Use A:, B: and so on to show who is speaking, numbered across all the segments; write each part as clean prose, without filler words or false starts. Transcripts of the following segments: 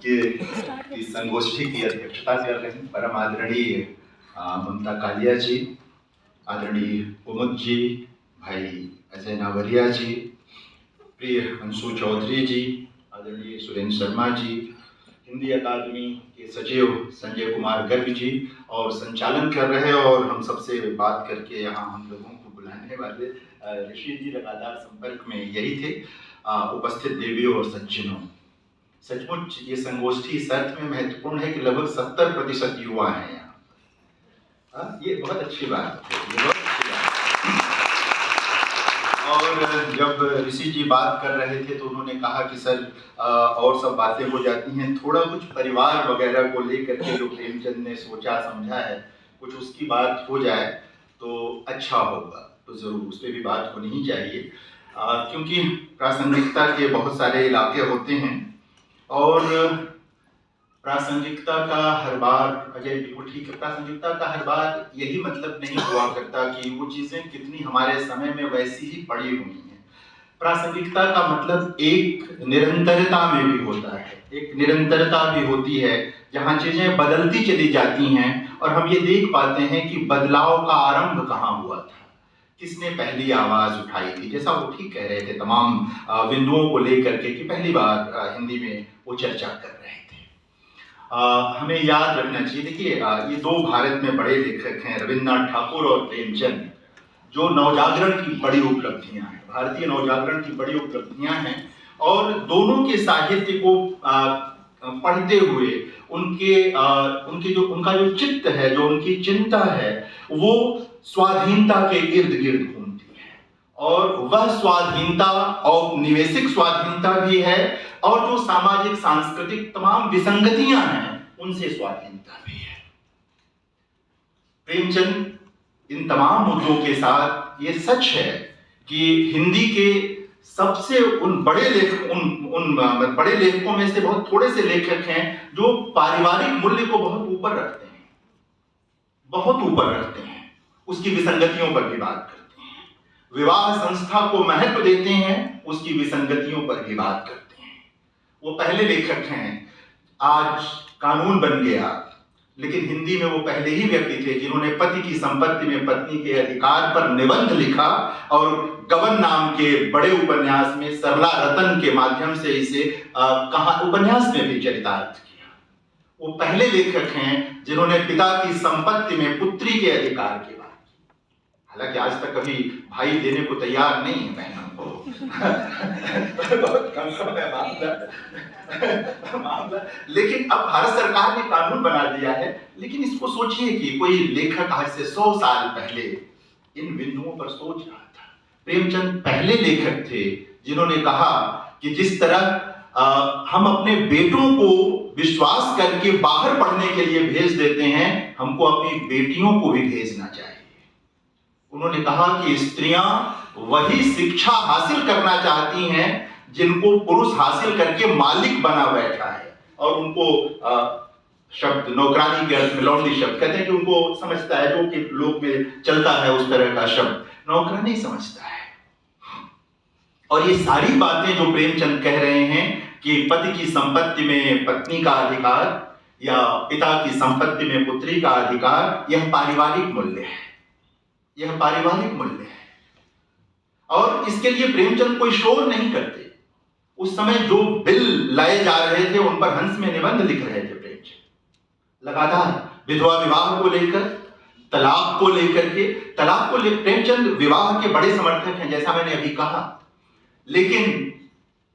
A: के इस संगोष्ठी की अध्यक्षता कर रहे हैं परम आदरणीय ममता कालिया जी, आदरणीय कुमुद जी, भाई अजय नावरिया जी, प्रिय अंशु चौधरी जी, आदरणीय सुरेंद्र शर्मा जी, हिंदी अकादमी के सचिव संजय कुमार गर्ग जी, और संचालन कर रहे और हम सबसे बात करके यहाँ हम लोगों को बुलाने वाले ऋषि जी लगातार संपर्क में यही थे। उपस्थित देवियों और सज्जनों, सचमुच ये संगोष्ठी इस अर्थ में महत्वपूर्ण है कि लगभग 70% युवा हैं यहाँ। ये बहुत अच्छी बात है, ये बहुत अच्छी बात है। और जब ऋषि जी बात कर रहे थे तो उन्होंने कहा कि सर और सब बातें हो जाती हैं, थोड़ा कुछ परिवार वगैरह को लेकर के जो प्रेमचंद ने सोचा समझा है कुछ उसकी बात हो जाए तो अच्छा होगा। तो जरूर उस पर भी बात होनी ही चाहिए, क्योंकि प्रासंगिकता के बहुत सारे इलाके होते हैं और प्रासंगिकता का हर बार, अजय बिल्कुल ठीक है, प्रासंगिकता का हर बार यही मतलब नहीं हुआ करता कि वो चीजें कितनी हमारे समय में वैसी ही पड़ी हुई हैं। प्रासंगिकता का मतलब एक निरंतरता में भी होता है, एक निरंतरता भी होती है जहाँ चीजें बदलती चली जाती हैं और हम ये देख पाते हैं कि बदलाव का आरंभ कहाँ हुआ था, किसने पहली आवाज उठाई थी। जैसा वो ठीक कह रहे थे तमाम बिंदुओं को लेकर के कि पहली बार हिंदी में वो चर्चा कर रहे थे। हमें याद रखना चाहिए, देखिए ये दो भारत में बड़े लेखक हैं, रविन्द्रनाथ ठाकुर और प्रेमचंद, जो नवजागरण की बड़ी उपलब्धियां हैं, भारतीय नवजागरण की बड़ी उपलब्धियां हैं। और दोनों के साहित्य को पढ़ते हुए उनका जो चित्त है, जो उनकी चिंता है, वो स्वाधीनता के इर्द गिर्द घूमती है। और वह स्वाधीनता औपनिवेशिक स्वाधीनता भी है और जो सामाजिक सांस्कृतिक तमाम विसंगतियां हैं उनसे स्वाधीनता भी है। प्रेमचंद इन तमाम मुद्दों के साथ, ये सच है कि हिंदी के सबसे उन बड़े लेखकों में से बहुत थोड़े से लेखक हैं जो पारिवारिक मूल्य को बहुत ऊपर रखते हैं, बहुत ऊपर रखते हैं, उसकी विसंगतियों पर भी बात करते हैं, विवाह संस्था को महत्व देते हैं, उसकी विसंगतियों पर भी बात करते हैं। वो पहले लेखक हैं, आज कानून बन गया, लेकिन हिंदी में वो पहले ही व्यक्ति थे जिन्होंने पति की संपत्ति में पत्नी के अधिकार पर निबंध लिखा और गबन नाम के बड़े उपन्यास में सरला रतन के माध्यम से इसे कहा, उपन्यास में भी चरितार्थ किया। वो पहले लेखक हैं जिन्होंने पिता की संपत्ति में पुत्री के अधिकार की बात की। हालांकि आज तक कभी भाई देने को तैयार नहीं है बहनों को बहुत कम समय मामला, लेकिन अब भारत सरकार ने कानून बना दिया है। लेकिन इसको सोचिए कि कोई लेखक आज से 100 साल पहले इन बिंदुओं पर सोच रहा था। प्रेमचंद पहले लेखक थे जिन्होंने कहा कि जिस तरह हम अपने बेटों को विश्वास करके बाहर पढ़ने के लिए भेज देते हैं, हमको अपनी बेटियों को भी भेजना चाहिए। उन्होंने कहा कि स्त्रियां वही शिक्षा हासिल करना चाहती हैं जिनको पुरुष हासिल करके मालिक बना बैठा है। और उनको शब्द नौकरानी के अर्थ में लौंडी शब्द कहते हैं कि उनको समझता है, जो कि लोक में चलता है उस तरह का शब्द नौकरानी समझता है। और ये सारी बातें जो प्रेमचंद कह रहे हैं कि पति की संपत्ति में पत्नी का अधिकार या पिता की संपत्ति में पुत्री का अधिकार, यह पारिवारिक मूल्य है, यह पारिवारिक मूल्य है। और इसके लिए प्रेमचंद कोई शोर नहीं करते। उस समय जो बिल लाए जा रहे थे उन पर हंस में निबंध लिख रहे थे प्रेमचंद, लगातार विधवा विवाह को लेकर, तलाक को लेकर के, प्रेमचंद विवाह के बड़े समर्थक हैं जैसा मैंने अभी कहा। लेकिन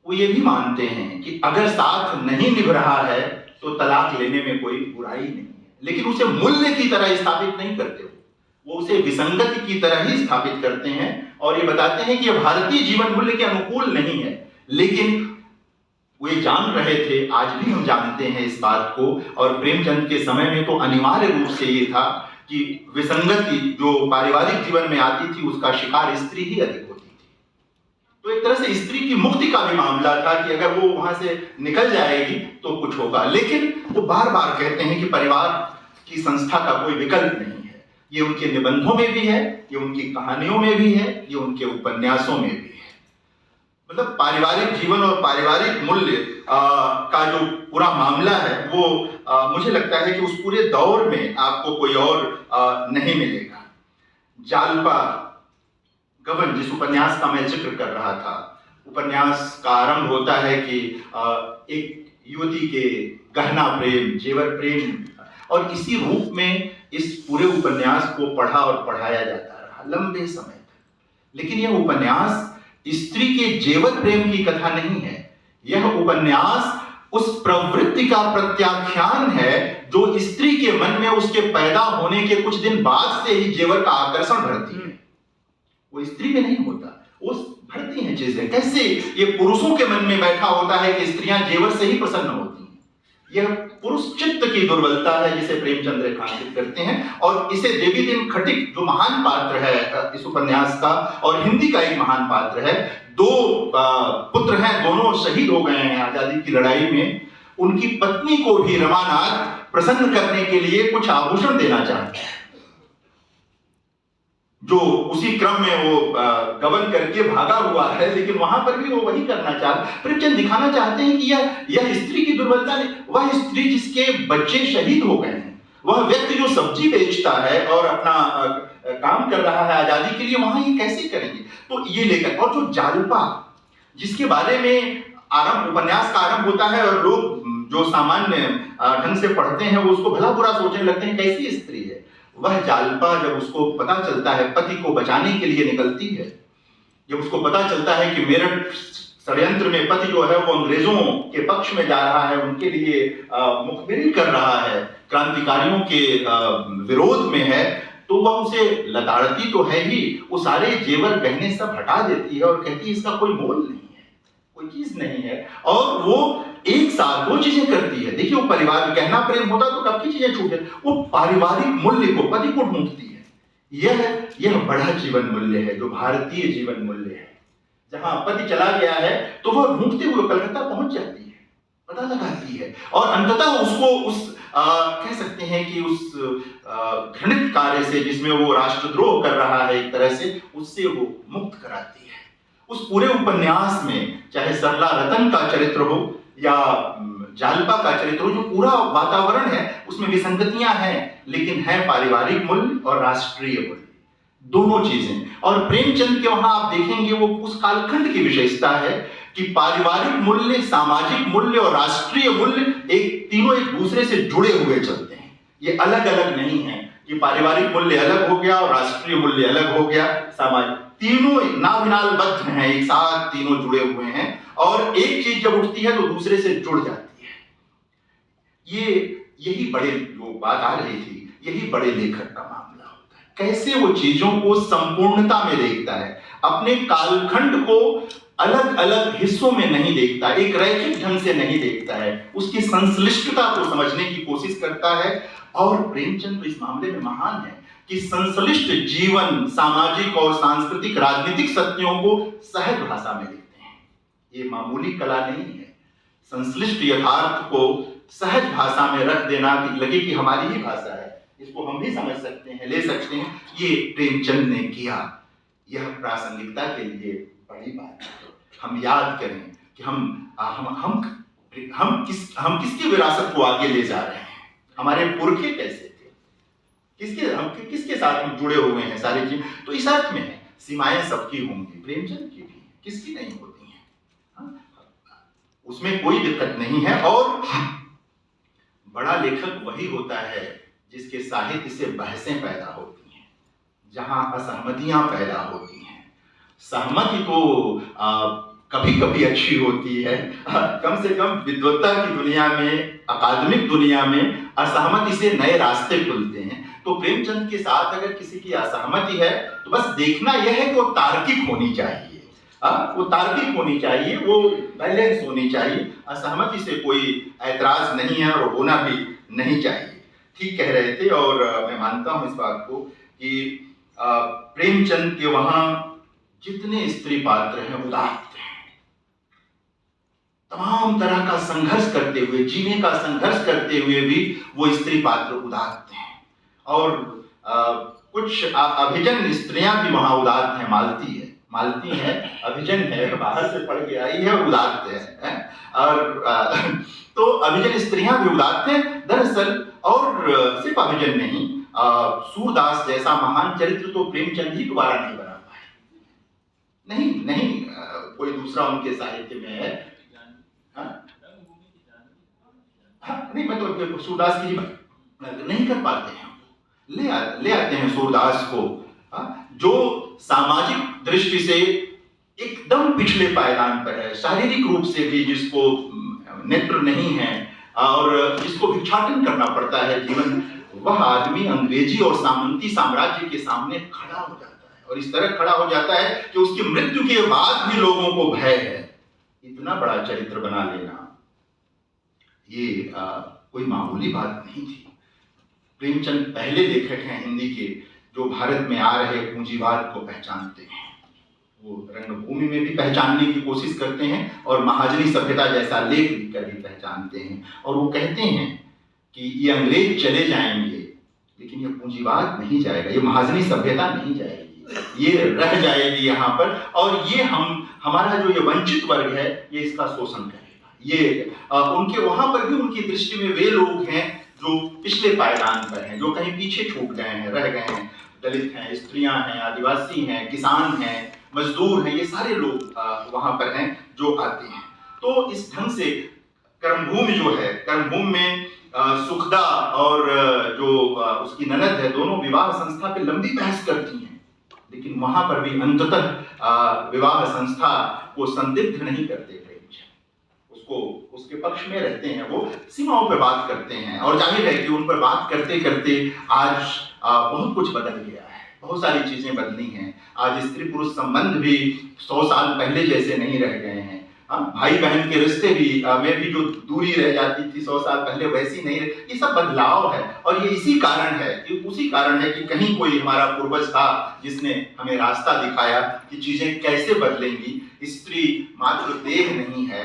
A: वो ये भी मानते हैं कि अगर साथ नहीं निभ रहा है तो तलाक लेने में कोई बुराई नहीं है, लेकिन उसे मूल्य की तरह स्थापित नहीं करते, वो उसे विसंगति की तरह ही स्थापित करते हैं। और ये बताते हैं कि यह भारतीय जीवन मूल्य के अनुकूल नहीं है। लेकिन वो ये जान रहे थे, आज भी हम जानते हैं इस बात को। और प्रेमचंद के समय में तो अनिवार्य रूप से ये था कि विसंगति जो पारिवारिक जीवन में आती थी उसका शिकार स्त्री ही अधिक होती थी। तो एक तरह से स्त्री की मुक्ति का भी मामला था कि अगर वो वहां से निकल जाएगी तो कुछ होगा। लेकिन वो बार बार कहते हैं कि परिवार की संस्था का कोई विकल्प नहीं है। ये उनके निबंधों में भी है, ये उनकी कहानियों में भी है, ये उनके उपन्यासों में भी है। मतलब पारिवारिक जीवन और पारिवारिक मूल्य का जो पूरा मामला है वो मुझे लगता है कि उस पूरे दौर में आपको कोई और नहीं मिलेगा। जालपा गबन, जिस उपन्यास का मैं जिक्र कर रहा था, उपन्यास का आरंभ होता है कि एक युवती के गहना प्रेम, जेवर प्रेम, और इसी रूप में इस पूरे उपन्यास को पढ़ा और पढ़ाया जाता रहा लंबे समय तक। लेकिन यह उपन्यास स्त्री के जेवर प्रेम की कथा नहीं है। यह उपन्यास उस प्रवृत्ति का प्रत्याख्यान है जो स्त्री के मन में उसके पैदा होने के कुछ दिन बाद से ही जेवर का आकर्षण भरती है। वो स्त्री में नहीं होता, वो भरती हैं चीजें। कैसे ये पुरुषों के मन में बैठा होता है कि स्त्रियां जेवर से ही प्रसन्न होती हैं। यह पुरुष चित्त की दुर्बलता है जिसे प्रेमचंद रेखांकित करते हैं। और इसे देवीदीन खटिक, जो महान पात्र है इस उपन्यास का और हिंदी का एक महान पात्र है, दो पुत्र हैं, दोनों शहीद हो गए हैं आजादी की लड़ाई में। उनकी पत्नी को भी रमानाथ प्रसन्न करने के लिए कुछ आभूषण देना चाहते हैं, जो उसी क्रम में वो गबन करके भागा हुआ है, लेकिन वहां पर भी वो वही करना चाहते। प्रेमचंद दिखाना चाहते हैं कि यह स्त्री की दुर्बलता नहीं, वह स्त्री जिसके बच्चे शहीद हो गए हैं, वह व्यक्ति जो सब्जी बेचता है और अपना काम कर रहा है आजादी के लिए, वहां ये कैसे करेंगे। तो ये लेकर, और जो जालपा जिसके बारे में उपन्यास का आरंभ होता है और लोग जो सामान्य ढंग से पढ़ते हैं वो उसको भला बुरा सोचने लगते हैं, कैसी स्त्री है वह जालपा। जब उसको पता चलता है, पति को बचाने के लिए निकलती है, जब उसको पता चलता है कि मेरठ षड्यंत्र में पति जो है वो अंग्रेजों के पक्ष में जा रहा है, उनके लिए मुखबिरी कर रहा है, क्रांतिकारियों के विरोध में है, तो वह उसे लताड़ती तो है ही, वो सारे जेवर गहने सब हटा देती है और कहती है इसका कोई मोल नहीं है, कोई चीज नहीं है। और वो एक साथ दो चीजें करती है। देखिए, वो परिवार, गहना प्रेम होता तो कब की चीजें छूट जाती, वो पारिवारिक मूल्य को, पति को ढूंढती है। यह बड़ा जीवन मूल्य है जो भारतीय जीवन मूल्य है। जहां पति चला गया है तो वह ढूंढते हुए कलकत्ता पहुंच जाती है, पता लगाती है और अंततः उसको उस कह सकते हैं कि उस घृणित कार्य से, जिसमें वो राष्ट्रद्रोह कर रहा है एक तरह से, उससे वो मुक्त कराती है। उस पूरे उपन्यास में चाहे सरला रतन का चरित्र हो या जालपा का चरित्र हो, जो पूरा वातावरण है उसमें विसंगतियां हैं, लेकिन है पारिवारिक मूल्य और राष्ट्रीय मूल्य, दोनों चीजें। और प्रेमचंद के वहां आप देखेंगे वो उस कालखंड की विशेषता है कि पारिवारिक मूल्य, सामाजिक मूल्य और राष्ट्रीय मूल्य तीनों एक दूसरे से जुड़े हुए चलते हैं। ये अलग अलग नहीं है कि पारिवारिक मूल्य अलग हो गया और राष्ट्रीय मूल्य अलग हो गया, सामाजिक, तीनों नाभिनालबद्ध हैं, एक साथ तीनों जुड़े हुए हैं। और एक चीज जब उठती है तो दूसरे से जुड़ जाती है। यही बड़े, जो बात आ रही थी, यही बड़े लेखक का मामला होता है। कैसे वो चीजों को संपूर्णता में देखता है, अपने कालखंड को अलग अलग हिस्सों में नहीं देखता, एक रैखिक ढंग से नहीं देखता है, उसकी संश्लिष्टता को समझने की कोशिश करता है। और प्रेमचंद तो इस मामले में महान है कि संश्लिष्ट जीवन, सामाजिक और सांस्कृतिक राजनीतिक सत्यों को सहज भाषा में लिखते हैं। ये मामूली कला नहीं है। संश्लिष्ट यथार्थ को सहज भाषा में रख देना कि लगे कि हमारी ही भाषा है, इसको हम भी समझ सकते हैं, ले सकते हैं, ये प्रेमचंद ने किया। यह प्रासंगिकता के लिए बड़ी बात है। हम याद करें कि हम किसकी विरासत को आगे ले जा रहे हैं, हमारे पुरखे कैसे थे, किसके साथ हम जुड़े हुए हैं, सारी चीज। तो इस अर्थ में है, सीमाएं सबकी होंगी, प्रेमचंद की भी, किसकी नहीं होती हैं, उसमें कोई दिक्कत नहीं है। और बड़ा लेखक वही होता है जिसके साहित्य से बहसें पैदा होती हैं, जहां असहमतियां पैदा होती हैं। सहमति तो कभी कभी अच्छी होती है, कम से कम विद्वत्ता की दुनिया में, अकादमिक दुनिया में असहमति से नए रास्ते खुलते हैं। तो प्रेमचंद के साथ अगर किसी की असहमति है तो बस देखना यह है कि वो तार्किक होनी चाहिए, वो तार्किक होनी चाहिए, वो बैलेंस होनी चाहिए। असहमति से कोई ऐतराज नहीं है और होना भी नहीं चाहिए। ठीक कह रहे थे। और मैं मानता हूं इस बात को कि प्रेमचंद के वहां जितने स्त्री पात्र हैं उदात्त हैं, तमाम तरह का संघर्ष करते हुए, जीने का संघर्ष करते हुए भी वो स्त्री पात्र उदात्त हैं। और कुछ अभिजन स्त्रियां भी वहां उदात्त हैं। मालती है, अभिजन है, बाहर से पढ़ के आई है और उदात्त है। और तो अभिजन स्त्रियां भी उदात्त हैं दरअसल। और सिर्फ अभिजन नहीं, सूरदास जैसा महान चरित्र तो प्रेमचंद ही दोबारा नहीं बना पाए। नहीं नहीं, कोई दूसरा उनके साहित्य में है। नहीं, मैं तो सूरदास की नहीं कर पाते हैं, ले आते हैं सूरदास को, जो सामाजिक दृष्टि से एकदम पिछले पायदान पर है, शारीरिक रूप से भी जिसको नेत्र नहीं है और जिसको भिक्षाटन करना पड़ता है जीवन, वह आदमी अंग्रेजी और सामंती साम्राज्य के सामने खड़ा हो जाता है और इस तरह खड़ा हो जाता है कि उसकी मृत्यु के बाद भी लोगों को भय है। इतना बड़ा चरित्र बना लेना ये कोई मामूली बात नहीं थी। प्रेमचंद पहले लेखक हैं हिंदी के जो भारत में आ रहे पूंजीवाद को पहचानते हैं। वो रंगभूमि में भी पहचानने की कोशिश करते हैं और महाजनी सभ्यता जैसा लेख लिखकर भी पहचानते हैं। और वो कहते हैं कि ये अंग्रेज चले जाएंगे लेकिन ये पूंजीवाद नहीं जाएगा, ये महाजनी सभ्यता नहीं जाएगी, ये रह जाएगी यहाँ पर। और ये हमारा जो ये वंचित वर्ग है ये इसका शोषण करेगा। ये उनके वहां पर भी उनकी दृष्टि में वे लोग हैं जो पिछले पायदान पर हैं, जो कहीं पीछे छूट गए हैं, रह गए हैं। दलित हैं, स्त्रियां हैं, आदिवासी हैं, किसान हैं, मजदूर हैं, ये सारे लोग वहां पर हैं जो आते हैं। तो इस ढंग से कर्मभूमि जो है, कर्मभूमि में सुखदा और जो उसकी ननद है, दोनों विवाह संस्था पे लंबी बहस करती हैं, लेकिन वहां पर भी अंततः विवाह संस्था को संदिग्ध नहीं करते। उसको उसके पक्ष में रहते हैं, वो सीमाओं पर बात करते हैं। और जाहिर है कि उन पर बात करते करते आज बहुत कुछ बदल गया है, बहुत सारी चीजें बदली हैं। आज स्त्री पुरुष संबंध भी 100 साल पहले जैसे नहीं रह गए हैं। भाई बहन के रिश्ते भी में भी जो दूरी रह जाती थी 100 साल पहले वैसी नहीं रही। ये सब बदलाव है और ये उसी कारण है कि कहीं कोई हमारा पूर्वज था जिसने हमें रास्ता दिखाया कि चीजें कैसे बदलेंगी। स्त्री मात्र देह नहीं है।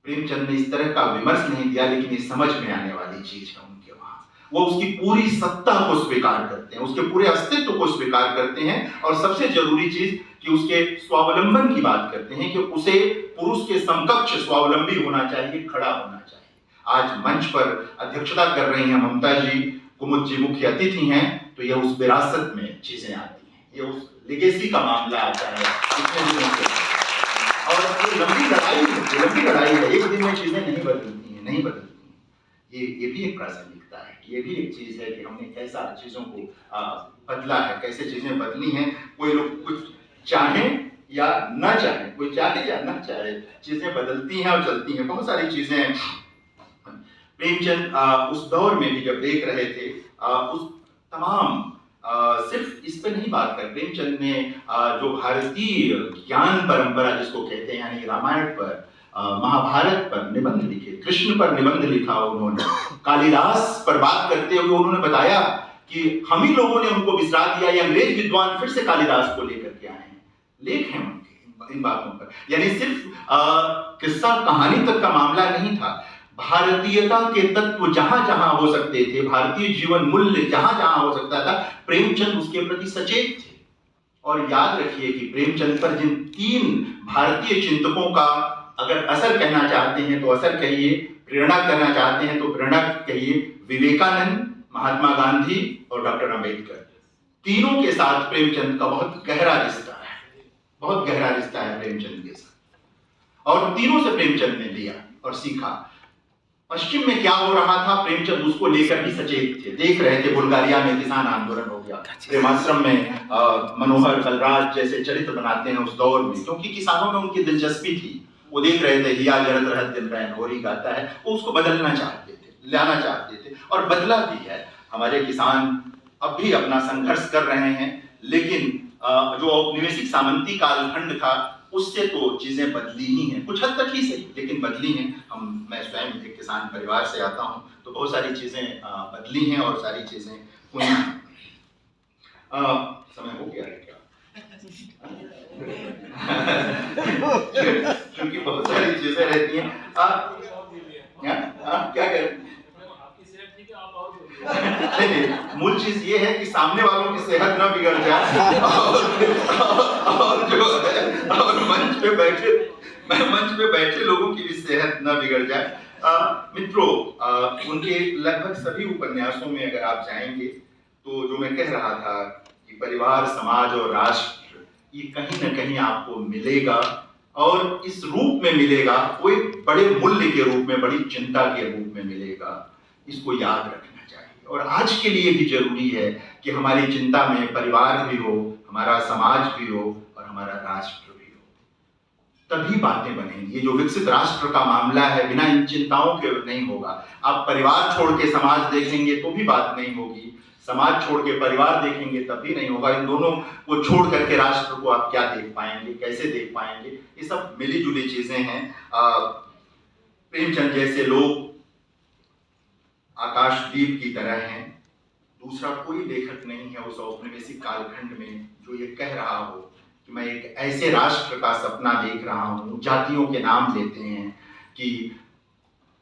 A: प्रेमचंद ने इस तरह का विमर्श नहीं दिया, लेकिन ये समझ में आने वाली चीज है उनके वहां। वो उसकी पूरी सत्ता को स्वीकार करते हैं, उसके पूरे अस्तित्व को स्वीकार करते हैं। और सबसे जरूरी चीज कि उसके स्वावलंबन की बात करते हैं कि उसे पुरुष के समकक्ष स्वावलंबी होना चाहिए, खड़ा होना चाहिए। आज मंच पर अध्यक्षता कर रही हैं ममता जी, कुमुद जी मुख्य अतिथि हैं, तो यह उस विरासत में चीजें आती हैं, ये उस लेगेसी का मामला आता है। और ये लंबी लड़ाई है, एक दिन में चीजें नहीं बदलती हैं। ये भी एक प्रासंगिकता है, ये भी एक चीज है कि हमने कैसा चीजों को बदला है, कैसे चीजें बदली हैं। कोई लोग कुछ चाहे या ना चाहे, कोई चाहे या ना चाहे, चीजें बदलती हैं और चलती हैं। बहुत सारी चीजें प्रेमचंद उस दौर में भी जब देख रहे थे, उस तमाम सिर्फ इस पर नहीं बात कर, प्रेमचंद ने जो भारतीय ज्ञान परंपरा जिसको कहते हैं, यानी रामायण पर, महाभारत पर निबंध लिखे, कृष्ण पर निबंध लिखा उन्होंने, कालिदास पर बात करते हुए उन्होंने बताया कि हम ही लोगों ने उनको बिसरा दिया, ये अंग्रेज विद्वान फिर से कालिदास को लेकर के आए हैं। लेख हैं उनके इन बातों पर, यानी सिर्फ किस्सा कहानी तक का मामला नहीं था। भारतीयता के तत्व जहां जहां हो सकते थे, भारतीय जीवन मूल्य जहां जहां हो सकता था, प्रेमचंद उसके प्रति सचेत थे। और याद रखिए कि प्रेमचंद पर जिन 3 भारतीय चिंतकों का अगर असर कहना चाहते हैं तो असर कहिए, प्रेरणा करना चाहते हैं तो प्रेरणा कहिए, विवेकानंद, महात्मा गांधी और डॉक्टर अंबेडकर, तीनों के साथ प्रेमचंद का बहुत गहरा रिश्ता है, बहुत गहरा रिश्ता है प्रेमचंद के साथ। और तीनों से प्रेमचंद ने लिया और सीखा। पश्चिम में क्या हो रहा था, प्रेमचंद उसको लेकर भी सचेत थे, देख रहे थे। बुल्गारिया में किसान आंदोलन हो गया, प्रेमाश्रम में मनोहर बलराज जैसे चरित्र बनाते हैं उस दौर में, क्योंकि किसानों में उनकी दिलचस्पी थी। वो देख रहे थे हिया जरत रहत दिल रैन होरी गाता है, वो उसको बदलना चाहते थे, लाना चाहते थे, और बदला भी है। हमारे किसान अब भी अपना संघर्ष कर रहे हैं, लेकिन जो औपनिवेशिक सामंती कालखंड था उससे तो चीजें बदली ही हैं, कुछ हद तक ही सही, लेकिन बदली हैं। मैं स्वयं एक किसान परिवार से आता हूं, तो बहुत सारी चीजें बदली हैं और सारी चीजें हुई हैं। समय हो गया है क्या? क्योंकि बहुत सारी चीजें रहती हैं। क्या करें? नहीं नहीं, मूल चीज ये है कि सामने वालों की सेहत ना बिगड़ जाए और जो है और मंच पे बैठे लोगों की भी सेहत ना बिगड़ जाए। मित्रों, उनके लगभग सभी उपन्यासों में अगर आप जाएंगे तो जो मैं कह रहा था कि परिवार, समाज और राष्ट्र, ये कहीं ना कहीं आपको मिलेगा और इस रूप में मिलेगा, वो एक बड़े मूल्य के रूप में, बड़ी चिंता के रूप में मिलेगा। इसको याद रखना चाहिए और आज के लिए भी जरूरी है कि हमारी चिंता में परिवार भी हो, हमारा समाज भी हो और हमारा राष्ट्र भी हो, तभी बातें बनेंगी। ये जो विकसित राष्ट्र का मामला है, बिना इन चिंताओं के नहीं होगा। आप परिवार छोड़ के समाज देखेंगे तो भी बात नहीं होगी, समाज छोड़ के परिवार देखेंगे तब भी नहीं होगा। इन दोनों को छोड़ करके राष्ट्र को आप क्या देख पाएंगे, कैसे देख पाएंगे? ये सब मिली जुली चीजें हैं। प्रेमचंद जैसे लोग आकाशदीप की तरह हैं। दूसरा कोई लेखक नहीं है उस औपनिवेशिक कालखंड में जो ये कह रहा हो कि मैं एक ऐसे राष्ट्र का सपना देख रहा हूँ। जातियों के नाम लेते हैं कि,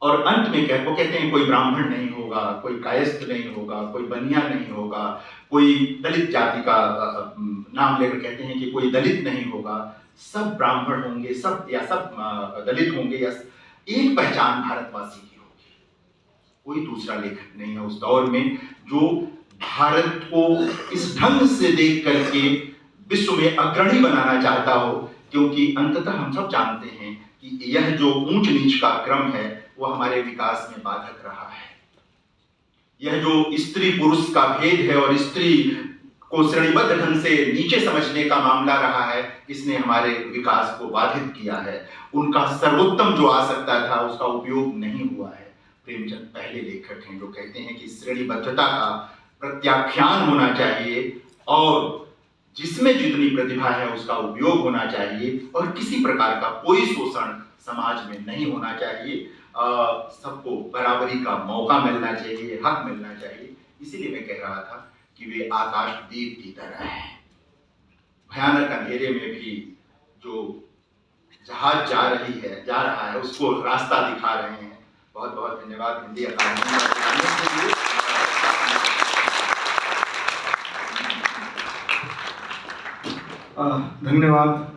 A: और अंत में वो कहते हैं कोई ब्राह्मण नहीं होगा, कोई कायस्थ नहीं होगा, कोई बनिया नहीं होगा, कोई दलित जाति का नाम लेकर कहते हैं कि कोई दलित नहीं होगा, सब ब्राह्मण होंगे, सब दलित होंगे, या एक पहचान भारतवासी की होगी। कोई दूसरा लेखक नहीं है उस दौर में जो भारत को इस ढंग से देख करके विश्व में अग्रणी बनाना चाहता हो, क्योंकि अंततः हम सब जानते हैं कि यह जो ऊंच नीच का क्रम है वो हमारे विकास में बाधक रहा है। यह जो स्त्री पुरुष का भेद है और स्त्री को श्रेणीबद्ध ढंग से नीचे समझने का मामला रहा है, इसने हमारे विकास को बाधित किया है। उनका सर्वोत्तम जो आ सकता था उसका उपयोग नहीं हुआ है। प्रेमचंद पहले लेखक हैं जो कहते हैं कि श्रेणीबद्धता का प्रत्याख्यान होना चाहिए और जिसमें जितनी प्रतिभा है उसका उपयोग होना चाहिए और किसी प्रकार का कोई शोषण समाज में नहीं होना चाहिए। सबको बराबरी का मौका मिलना चाहिए, हक मिलना चाहिए। इसीलिए मैं कह रहा था कि वे आकाशदीप की तरह हैं। भयानक अंधेरे में भी जो जहाज जा रहा है उसको रास्ता दिखा रहे हैं। बहुत बहुत धन्यवाद हिंदी अकादमी के लिए।
B: धन्यवाद।